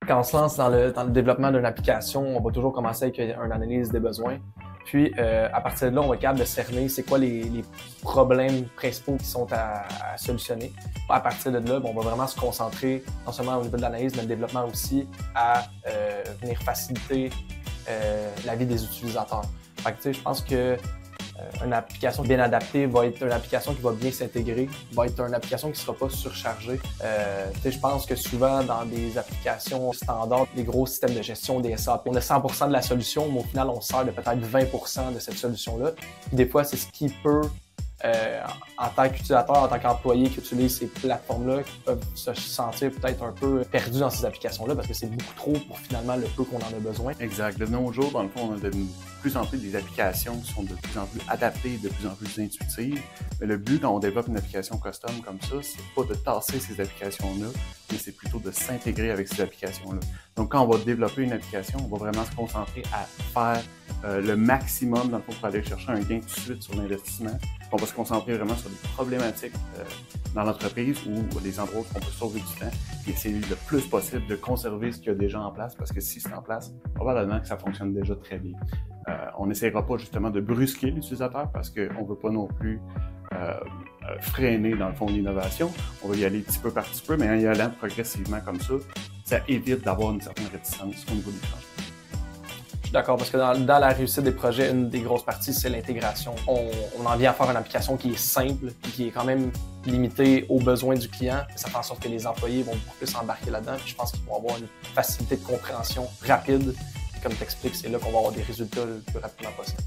Quand on se lance dans le développement d'une application, on va toujours commencer avec une analyse des besoins. Puis, à partir de là, on va être capable de cerner c'est quoi les problèmes principaux qui sont à solutionner. À partir de là, on va vraiment se concentrer, non seulement au niveau de l'analyse, mais le développement aussi, à venir faciliter la vie des utilisateurs. Fait que, tu sais, je pense que une application bien adaptée va être une application qui va bien s'intégrer, va être une application qui ne sera pas surchargée. Je pense que souvent, dans des applications standards, des gros systèmes de gestion, des SAP, on a 100% de la solution, mais au final, on sert de peut-être 20% de cette solution-là. Puis des fois, c'est ce qui peut, en tant qu'utilisateur, en tant qu'employé qui utilise ces plateformes-là, qui peuvent se sentir peut-être un peu perdus dans ces applications-là parce que c'est beaucoup trop pour finalement le peu qu'on en a besoin. Exact. De nos jours, dans le fond, on a de plus en plus des applications qui sont de plus en plus adaptées, de plus en plus intuitives. Mais le but, quand on développe une application custom comme ça, c'est pas de tasser ces applications-là, mais c'est plutôt de s'intégrer avec ces applications-là. Donc, quand on va développer une application, on va vraiment se concentrer à faire le maximum, dans le fond, pour aller chercher un gain tout de suite sur l'investissement. On va se concentrer vraiment sur des problématiques dans l'entreprise ou des endroits où on peut sauver du temps et essayer le plus possible de conserver ce qu'il y a déjà en place parce que si c'est en place, probablement que ça fonctionne déjà très bien. On n'essaiera pas justement de brusquer l'utilisateur parce qu'on ne veut pas non plus freiner dans le fond l'innovation. On va y aller petit peu par petit peu, mais en y allant progressivement comme ça évite d'avoir une certaine réticence au niveau des changements. Je suis d'accord, parce que dans la réussite des projets, une des grosses parties, c'est l'intégration. On en vient à faire une application qui est simple et qui est quand même limitée aux besoins du client. Ça fait en sorte que les employés vont beaucoup plus embarquer là-dedans. Puis je pense qu'ils vont avoir une facilité de compréhension rapide. Et comme tu expliques, c'est là qu'on va avoir des résultats le plus rapidement possible.